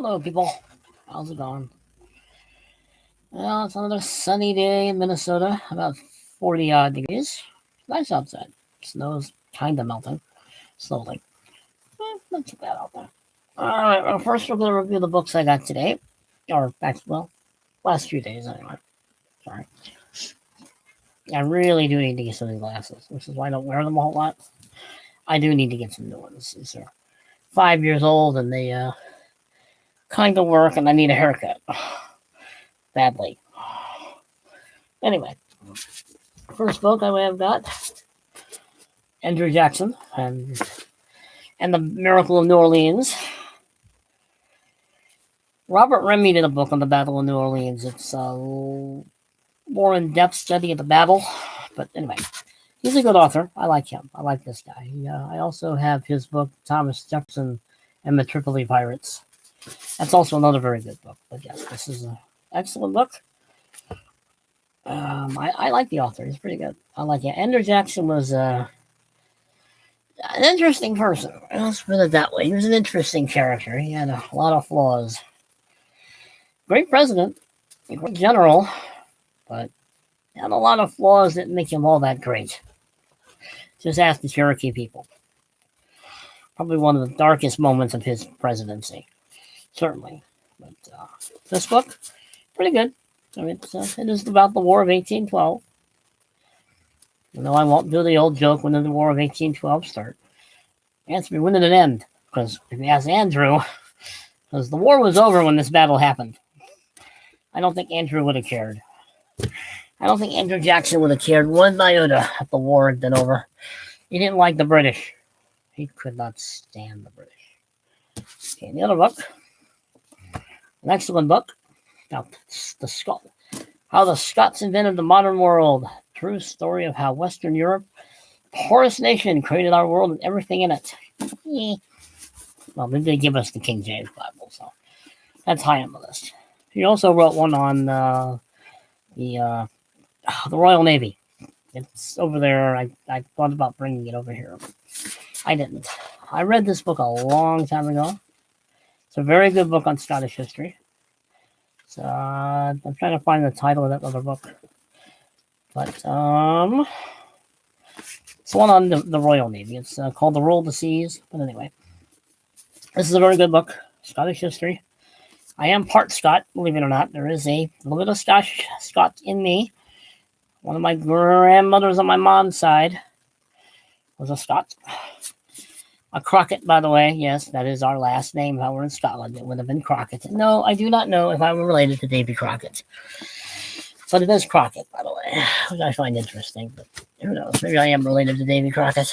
Hello, people. How's it going? Well, it's another sunny day in Minnesota, about 40 odd degrees. Nice outside. Snow's kind of melting, slowly. Not too bad out there. Alright, well, first we're going to review the books I got today. Or, actually, well, last few days anyway. Sorry. I really do need to get some new glasses, which is why I don't wear them a whole lot. I do need to get some new ones. These are 5 years old and they kind of work, and I need a haircut. Badly. Anyway, first book I have got Andrew Jackson and the Miracle of New Orleans. Robert Remy did a book on the Battle of New Orleans. It's a more in-depth study of the battle, but anyway, he's a good author. I like him. I like this guy. I also have his book, Thomas Jefferson and the Tripoli Pirates. That's also another very good book. But yes, this is an excellent book. I like the author. He's pretty good. I like it. Andrew Jackson was an interesting person. Let's put it that way. He was an interesting character. He had a lot of flaws. Great president, a great general, but he had a lot of flaws that make him all that great. Just ask the Cherokee people. Probably one of the darkest moments of his presidency. Certainly. But this book, pretty good. I mean, it is about the War of 1812. You know, I won't do the old joke, when did the War of 1812 start? Answer me, when did it end? Because if you ask Andrew, because the war was over when this battle happened. I don't think Andrew would have cared. I don't think Andrew Jackson would have cared one iota if the war had been over. He didn't like the British. He could not stand the British. Okay, the other book. An excellent book. Now, how the Scots invented the modern world. True story of how Western Europe, poorest nation, created our world and everything in it. Well, they did give us the King James Bible, so that's high on the list. He also wrote one on the Royal Navy. It's over there. I thought about bringing it over here. I didn't. I read this book a long time ago. It's a very good book on Scottish history. So I'm trying to find the title of that other book. But it's one on the Royal Navy. It's called The Rule of the Seas. But anyway, this is a very good book. Scottish history. I am part Scot, believe it or not. There is a little bit of Scot in me. One of my grandmothers on my mom's side was a Scot. A Crockett, by the way. Yes, that is our last name. If I were in Scotland, it would have been Crockett. No, I do not know if I were related to Davy Crockett. But it is Crockett, by the way, which I find interesting. But who knows? Maybe I am related to Davy Crockett.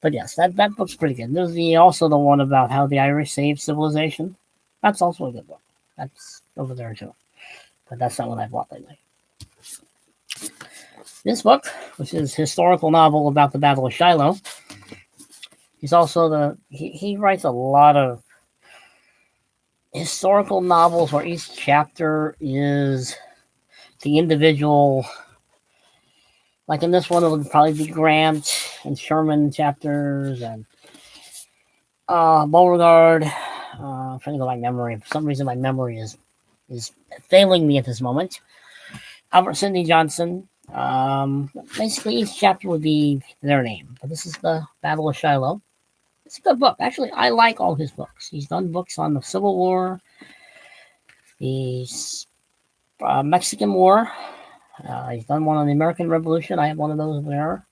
But yes, that book's pretty good. There's also the one about how the Irish saved civilization. That's also a good book. That's over there too. But that's not what I've bought lately. This book, which is a historical novel about the Battle of Shiloh, he's also he writes a lot of historical novels where each chapter is the individual. Like in this one, it would probably be Grant and Sherman chapters and Beauregard. I'm trying to go by memory. For some reason, my memory is failing me at this moment. Albert Sidney Johnson. Basically, each chapter would be their name. But this is the Battle of Shiloh. It's a good book. Actually, I like all his books. He's done books on the Civil War, the Mexican War. He's done one on the American Revolution. I have one of those there.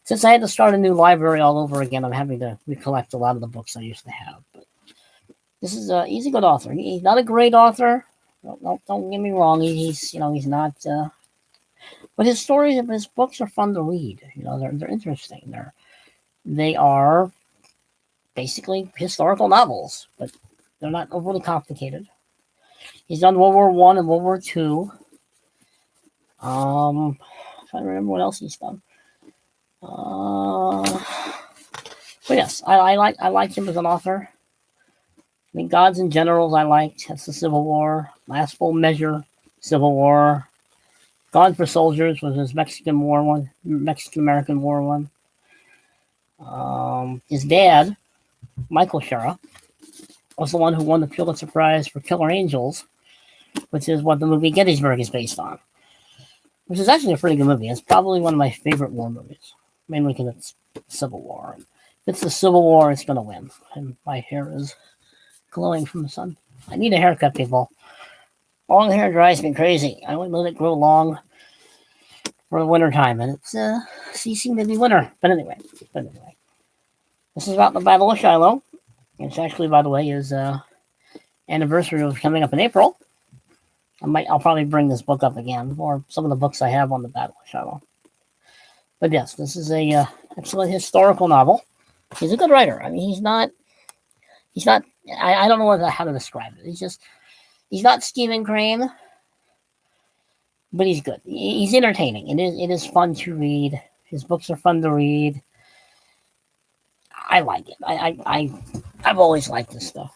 Since I had to start a new library all over again, I'm having to recollect a lot of the books I used to have. But this is he's a good author. He's not a great author. Don't get me wrong. He's not. But his stories of his books are fun to read. They're interesting. They are basically historical novels, but they're not overly complicated. He's done World War I and World War II. I'm trying to remember what else he's done. But yes, I like him as an author. I mean, Gods and Generals I liked. That's the Civil War. Last Full Measure, Civil War. Gone for Soldiers was his Mexican American War one. His dad, Michael Shara, was the one who won the Pulitzer Prize for Killer Angels, which is what the movie Gettysburg is based on. Which is actually a pretty good movie. It's probably one of my favorite war movies, mainly because it's Civil War. And if it's the Civil War, it's going to win. And my hair is glowing from the sun. I need a haircut, people. Long hair drives me crazy. I only let it grow long for the winter time, and it's ceasing to be winter. But anyway, this is about the Battle of Shiloh. It's actually, by the way, is anniversary of coming up in April. I'll probably bring this book up again, or some of the books I have on the Battle of Shiloh. But yes, this is a excellent historical novel. He's a good writer. I mean, he's not. I don't know how to describe it. He's not Stephen Crane, but he's good. He's entertaining. It is fun to read. His books are fun to read. I like it. I've always liked this stuff.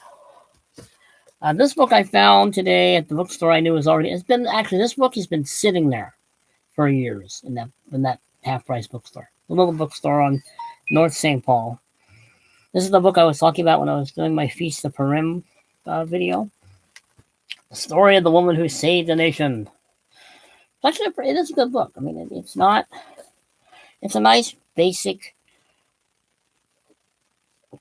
This book I found today at the bookstore. I knew was already. This book has been sitting there for years in that half price bookstore, the little bookstore on North St. Paul. This is the book I was talking about when I was doing my Feast of Purim video. The story of the woman who saved the nation. Actually, it is a good book. I mean, it's not. It's a nice basic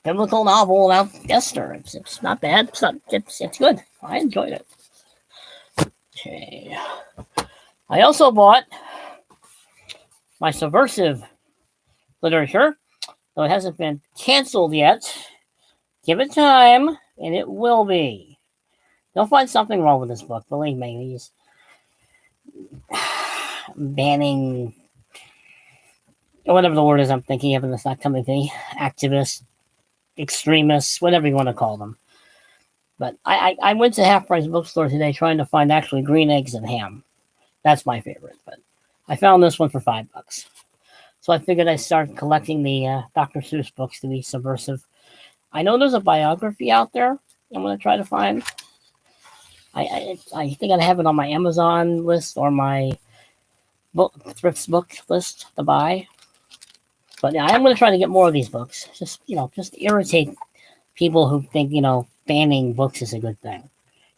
biblical novel about Esther. It's not bad. It's good. I enjoyed it. Okay. I also bought my subversive literature, though it hasn't been canceled yet. Give it time, and it will be. You'll find something wrong with this book. Believe me. He's banning, whatever the word is I'm thinking of, and it's not coming to me. Activists, extremists, whatever you want to call them. But I went to Half Price Bookstore today trying to find actually green eggs and ham. That's my favorite. But I found this one for $5. So I figured I'd start collecting the Dr. Seuss books to be subversive. I know there's a biography out there I'm going to try to find. I think I have it on my Amazon list or my thrift book list to buy. But yeah, I'm going to try to get more of these books. Just irritate people who think, banning books is a good thing.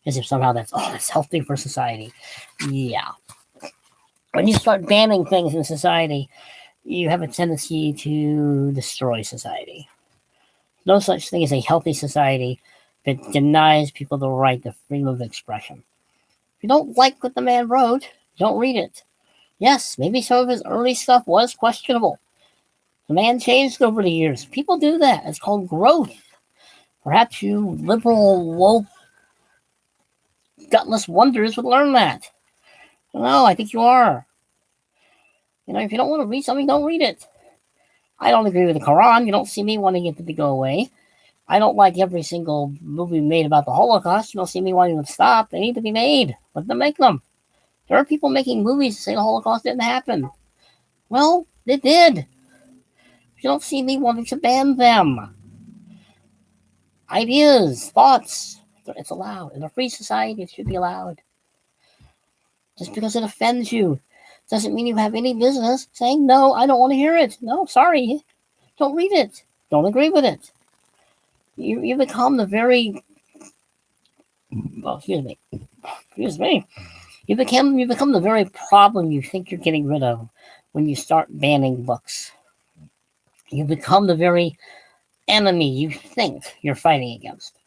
As if somehow that's healthy for society. Yeah. When you start banning things in society, you have a tendency to destroy society. No such thing as a healthy society that denies people the right to freedom of expression. If you don't like what the man wrote, don't read it. Yes, maybe some of his early stuff was questionable. The man changed over the years. People do that. It's called growth. Perhaps you liberal, woke, gutless wonders would learn that. No, I think you are. If you don't want to read something, don't read it. I don't agree with the Quran. You don't see me wanting it to go away. I don't like every single movie made about the Holocaust. You don't see me wanting them to stop. They need to be made. Let them make them. There are people making movies to say the Holocaust didn't happen. Well, it did. You don't see me wanting to ban them. Ideas, thoughts, it's allowed. In a free society, it should be allowed. Just because it offends you doesn't mean you have any business saying, no, I don't want to hear it. No, sorry. Don't read it. Don't agree with it. You become the very... Well, excuse me. You become the very problem you think you're getting rid of when you start banning books. You become the very enemy you think you're fighting against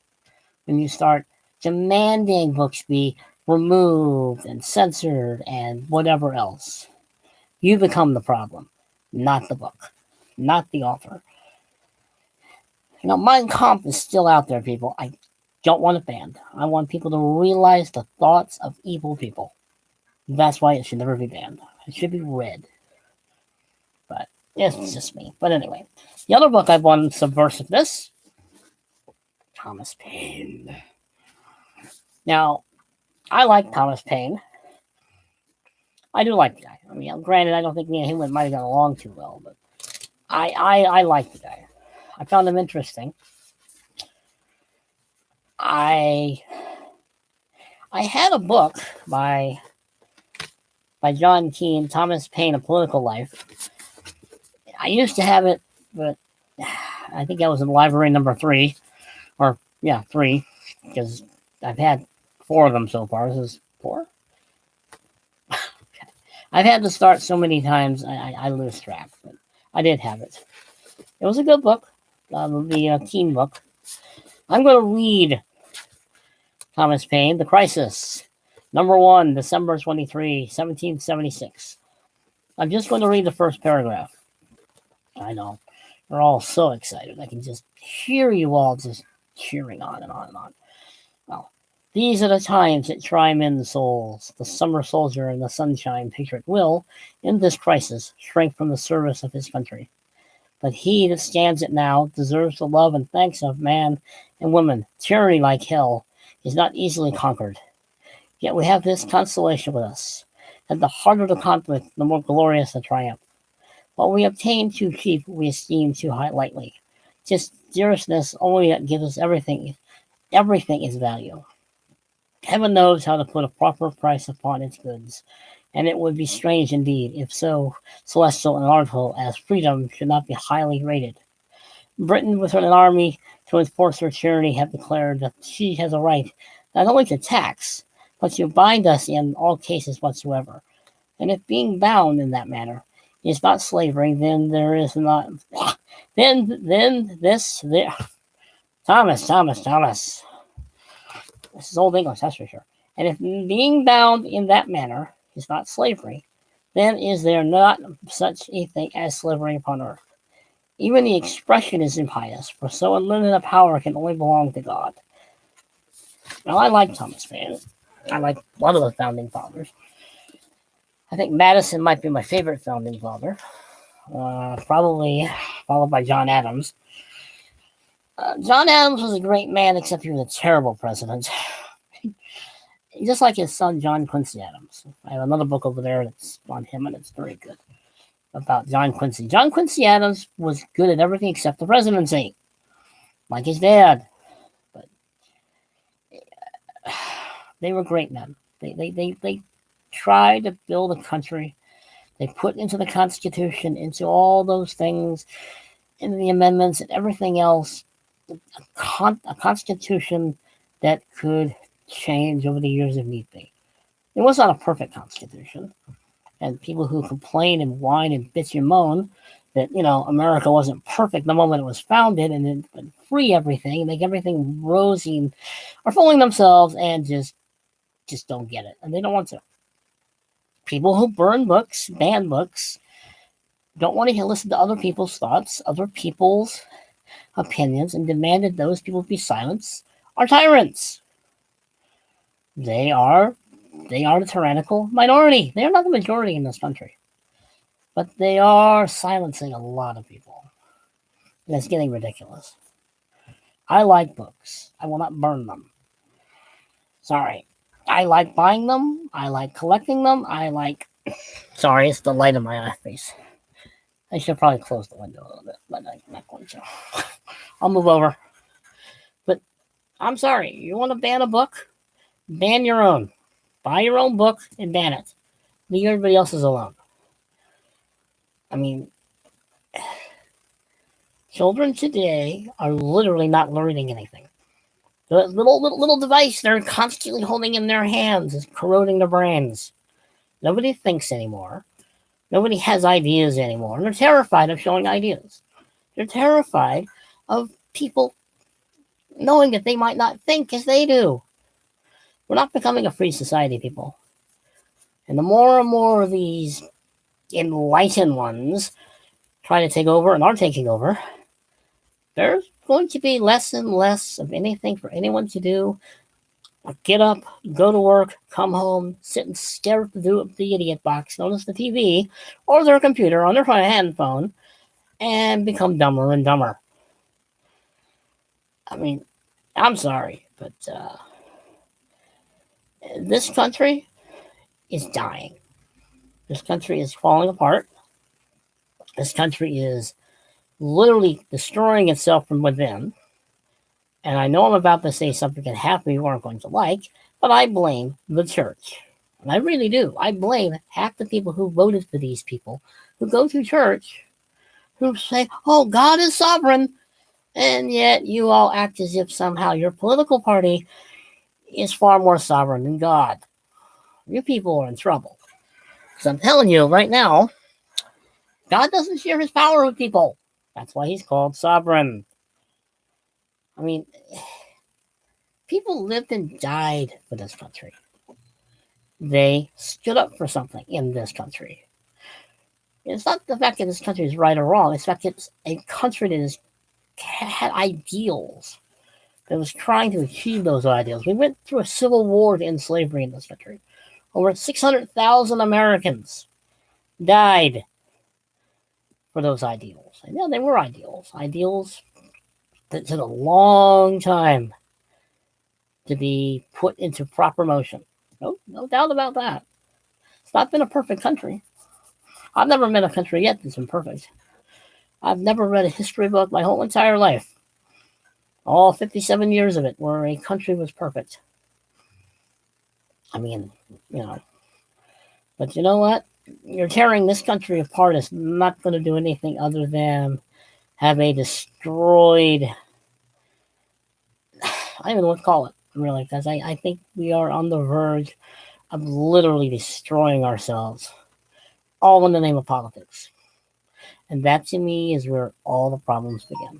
when you start demanding books be removed and censored and whatever else. You become the problem, not the book, not the author. Mein Kampf is still out there, people. I don't want it banned. I want people to realize the thoughts of evil people. That's why it should never be banned. It should be read. But it's just me. But anyway, the other book I bought in subversiveness, Thomas Paine. Now, I like Thomas Paine. I do like the guy. I mean, granted, I don't think me and him might have gone along too well, but I like the guy. I found him interesting. I had a book by John Keane, Thomas Paine, A Political Life. I used to have it, but I think that was in library number 3, or Yeah, 3, because I've had 4 of them so far. This is 4? I've had to start so many times, I lose track, but I did have it. It was a good book, the teen book. I'm going to read Thomas Paine, The Crisis, number 1, December 23, 1776. I'm just going to read the first paragraph. I know. We're all so excited. I can just hear you all just cheering on and on and on. Well, these are the times that try men's souls. The summer soldier and the sunshine patriot will, in this crisis, shrink from the service of his country. But he that stands it now deserves the love and thanks of man and woman. Tyranny, like hell, is not easily conquered. Yet we have this consolation with us, that the harder the conflict, the more glorious the triumph. What we obtain too cheap, we esteem too lightly. Just dearestness only that gives us everything. Everything is value. Heaven knows how to put a proper price upon its goods, and it would be strange indeed if so celestial and artful as freedom should not be highly rated. Britain, with an army to enforce her tyranny, have declared that she has a right not only to tax, but to bind us in all cases whatsoever. And if being bound in that manner is not slavery, then there is not. Then this there. Thomas. This is Old English, that's for sure. And if being bound in that manner is not slavery, then is there not such a thing as slavery upon earth? Even the expression is impious, for so unlimited a power can only belong to God. Now, I like Thomas Paine. I like a lot of the founding fathers. I think Madison might be my favorite founding father, probably followed by John Adams. John Adams was a great man, except he was a terrible president. Just like his son, John Quincy Adams. I have another book over there that's on him, and it's very good, about John Quincy. John Quincy Adams was good at everything except the presidency, like his dad. But they were great men. They tried to build a country. They put into the Constitution, into all those things, into the amendments and everything else, a Constitution that could change over the years if need be. It was not a perfect Constitution. And people who complain and whine and bitch and moan that, America wasn't perfect the moment it was founded and then free everything, make everything rosy, are fooling themselves and just don't get it. And they don't want to. People who burn books, ban books, don't want to listen to other people's thoughts, other people's opinions, and demanded those people be silenced, are tyrants. They are the tyrannical minority. They are not the majority in this country. But they are silencing a lot of people. And it's getting ridiculous. I like books. I will not burn them. Sorry. I like buying them. I like collecting them. Sorry, it's the light in my eye face. I should probably close the window a little bit, but I'm not going to. I'll move over. But I'm sorry. You want to ban a book? Ban your own. Buy your own book and ban it. Leave everybody else's alone. I mean, children today are literally not learning anything. The little device they're constantly holding in their hands is corroding their brains. Nobody thinks anymore. Nobody has ideas anymore. And they're terrified of showing ideas. They're terrified of people knowing that they might not think as they do. We're not becoming a free society, people. And the more and more of these enlightened ones try to take over and are taking over, there's going to be less and less of anything for anyone to do. Get up, go to work, come home, sit and stare at the idiot box known as the TV or their computer on their handphone and become dumber and dumber. I mean, I'm sorry, but this country is dying. This country is falling apart. This country is literally destroying itself from within. And I know I'm about to say something that half of you aren't going to like, but I blame the church. And I really do. I blame half the people who voted for these people, who go to church, who say, oh, God is sovereign. And yet you all act as if somehow your political party is far more sovereign than God. You people are in trouble. Because I'm telling you right now, God doesn't share his power with people. That's why he's called sovereign. I mean, people lived and died for this country. They stood up for something in this country. It's not the fact that this country is right or wrong. It's the fact that it's a country that had ideals, that was trying to achieve those ideals. We went through a civil war to end slavery in this country. Over 600,000 Americans died for those ideals. And yeah, they were ideals. Ideals that took a long time to be put into proper motion. No doubt about that. It's not been a perfect country. I've never met a country yet that's been perfect. I've never read a history book my whole entire life, all 57 years of it, where a country was perfect. I mean, but you know what? You're tearing this country apart is not going to do anything other than have a destroyed, I don't even know what to call it, really, because I think we are on the verge of literally destroying ourselves, all in the name of politics. And that, to me, is where all the problems begin.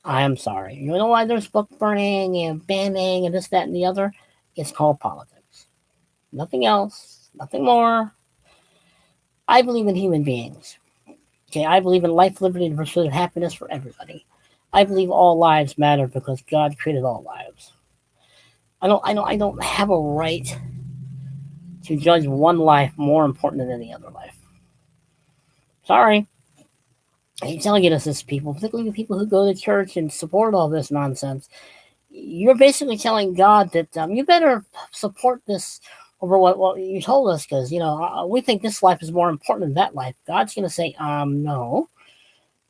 I am sorry. You know why there's book burning and banning and this, that, and the other? It's called politics. Nothing else. Nothing more. I believe in human beings. Okay, I believe in life, liberty, and pursuit of happiness for everybody. I believe all lives matter because God created all lives. I don't have a right to judge one life more important than any other life. Sorry. I hate telling you this as people, particularly the people who go to church and support all this nonsense. You're basically telling God that you better support this over what you told us because, we think this life is more important than that life. God's going to say, no.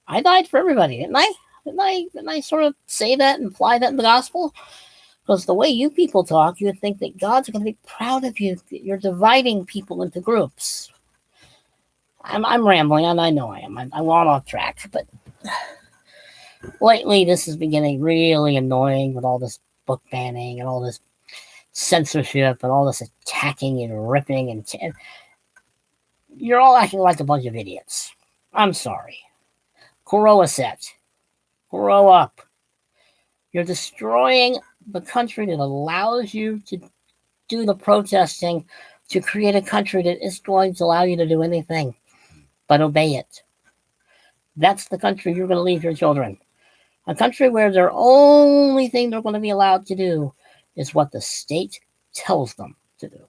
I died for everybody, didn't I? Didn't I sort of say that, imply that in the gospel? Because the way you people talk, you would think that God's going to be proud of you. That you're dividing people into groups. I'm rambling, and I know I am. I'm off track, but lately this is getting really annoying with all this book banning and all this censorship and all this attacking and ripping and you're all acting like a bunch of idiots. I'm sorry. Grow a set. Grow up. You're destroying the country that allows you to do the protesting to create a country that is going to allow you to do anything but obey it. That's the country you're going to leave your children. A country where the only thing they're going to be allowed to do is what the state tells them to do.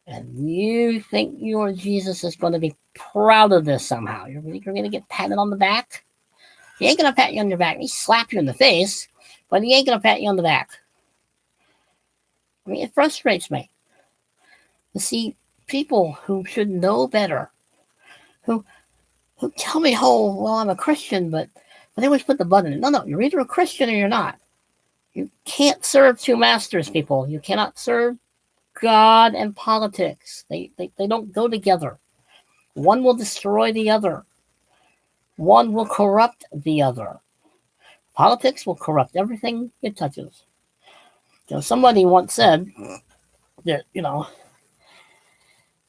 And you think your Jesus is going to be proud of this somehow. You're going to get patted on the back? He ain't going to pat you on your back. He slap you in the face, but he ain't going to pat you on the back. I mean, it frustrates me to see people who should know better, who tell me, oh, well, I'm a Christian, but they always put the button in. No, you're either a Christian or you're not. You can't serve two masters, people. You cannot serve God and politics. They don't go together. One will destroy the other. One will corrupt the other. Politics will corrupt everything it touches. Somebody once said that,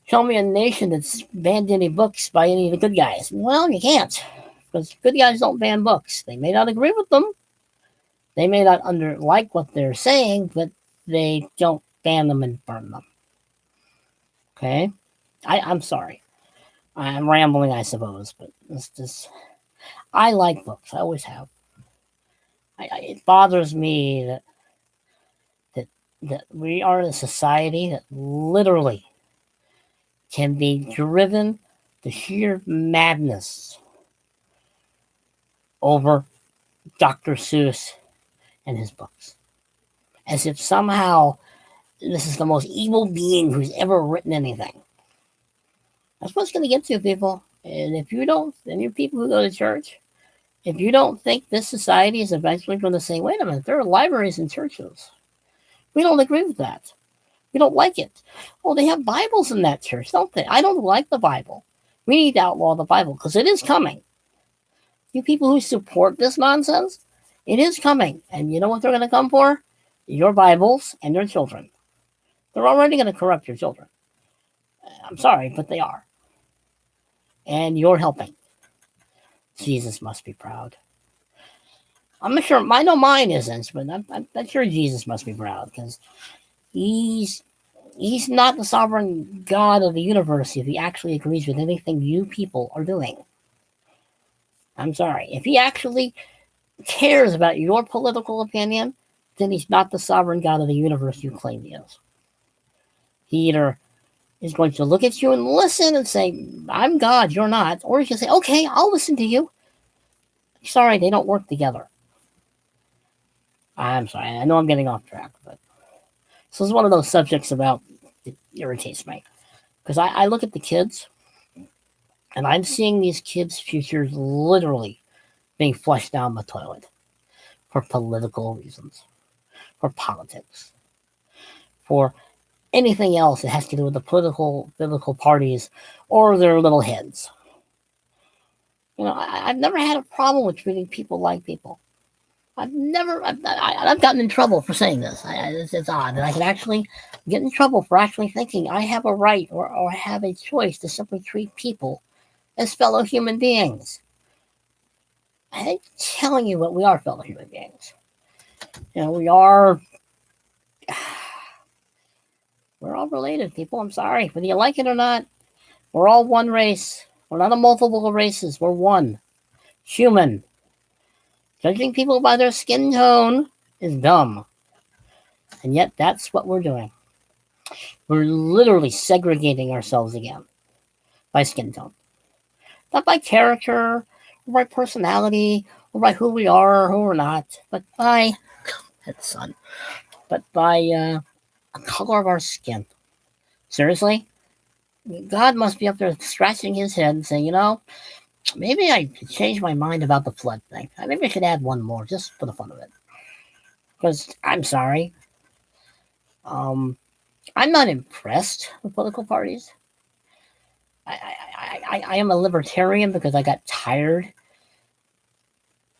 show me a nation that's banned any books by any of the good guys. Well, you can't, because good guys don't ban books. They may not agree with them. They may not like what they're saying, but they don't ban them and burn them. Okay? I'm sorry. I'm rambling, I suppose, but I like books. I always have. It bothers me that we are a society that literally can be driven to sheer madness over Dr. Seuss and his books. As if somehow this is the most evil being who's ever written anything. That's what's going to get to people. And if you don't, and you people who go to church, if you don't think this society is eventually going to say, wait a minute, there are libraries and churches. We don't agree with that. We don't like it. Well, they have Bibles in that church, don't they? I don't like the Bible. We need to outlaw the Bible because it is coming. You people who support this nonsense, it is coming. And you know what they're going to come for? Your Bibles and your children. They're already going to corrupt your children. I'm sorry, but they are. And you're helping. Jesus must be proud. I'm not sure. I know mine isn't, but I'm sure Jesus must be proud because he's not the sovereign God of the universe if he actually agrees with anything you people are doing. I'm sorry. If he actually cares about your political opinion, then he's not the sovereign God of the universe you claim he is. He either is going to look at you and listen and say, I'm God, you're not. Or he can say, okay, I'll listen to you. Sorry, they don't work together. I'm sorry. I know I'm getting off track, but this is one of those subjects about it irritates me. Because I look at the kids, and I'm seeing these kids' futures literally being flushed down the toilet for political reasons, for politics, for anything else that has to do with the political parties or their little heads. I've never had a problem with treating people like people. I've gotten in trouble for saying this. It's odd that I can actually get in trouble for actually thinking I have a right or have a choice to simply treat people as fellow human beings. I'm telling you what, we are fellow human beings. We're all related, people. I'm sorry. Whether you like it or not, we're all one race. We're not a multiple of races. We're one. Human. Judging people by their skin tone is dumb. And yet that's what we're doing. We're literally segregating ourselves again by skin tone. Not by character, or by personality, or by who we are or who we're not, but by but by the color of our skin. Seriously? God must be up there scratching his head and saying, maybe I should change my mind about the flood thing. Maybe I should add one more just for the fun of it. Because I'm sorry. I'm not impressed with political parties. I am a libertarian because I got tired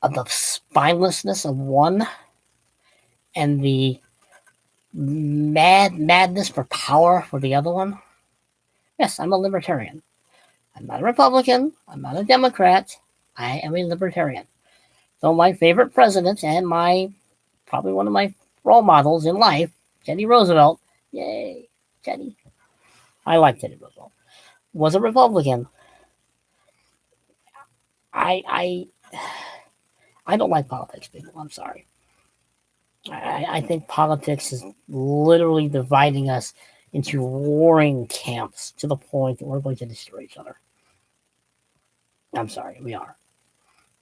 of the spinelessness of one and the madness for power for the other one. Yes, I'm a libertarian. I'm not a Republican. I'm not a Democrat. I am a libertarian. So my favorite president and probably one of my role models in life, Teddy Roosevelt, yay, Teddy. I like Teddy Roosevelt. Was a Republican. I don't like politics, people. I'm sorry. I think politics is literally dividing us into warring camps to the point that we're going to destroy each other. I'm sorry, we are.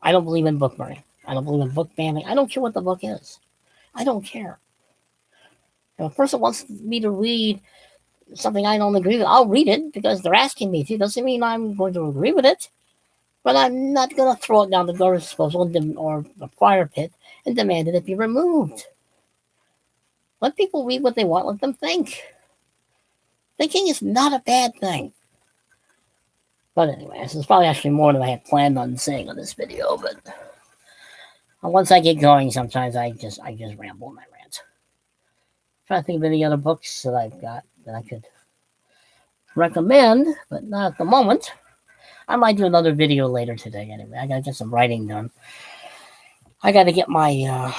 I don't believe in book burning. I don't believe in book banning. I don't care what the book is. I don't care. If a person wants me to read something I don't agree with, I'll read it because they're asking me to. Doesn't mean I'm going to agree with it. But I'm not going to throw it down the garbage disposal or the fire pit and demand that it be removed. Let people read what they want. Let them think. Thinking is not a bad thing. But anyway, this is probably actually more than I had planned on saying on this video. But once I get going, sometimes I just ramble in my rant. I'm trying to think of any other books that I've got that I could recommend, but not at the moment. I might do another video later today. Anyway, I gotta get some writing done. I gotta get my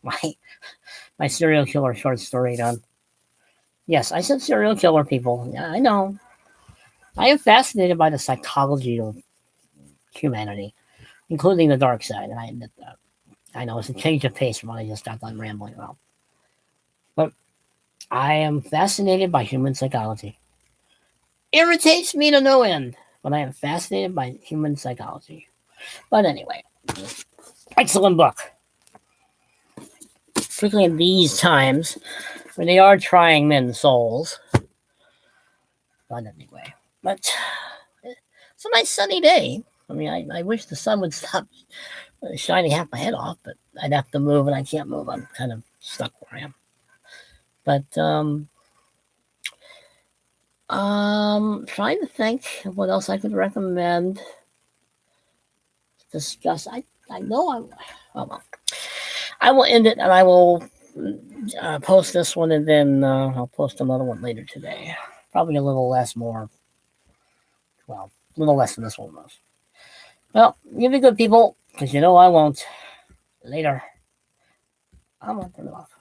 my serial killer short story done. Yes, I said serial killer, people. Yeah, I know. I am fascinated by the psychology of humanity, including the dark side, and I admit that. I know it's a change of pace from what I just got done rambling about. But I am fascinated by human psychology. Irritates me to no end, but I am fascinated by human psychology. But anyway, excellent book. Particularly in these times when they are trying men's souls. But anyway, it's a nice sunny day. I mean, I wish the sun would stop shining half my head off, but I'd have to move, and I can't move. I'm kind of stuck where I am. But trying to think of what else I could recommend. discuss. I know I will end it, and I will post this one, and then I'll post another one later today. Probably a little less, more. Well, a little less than this one was. Well, you be good, people, because you know I won't. Later. I'm gonna turn it off.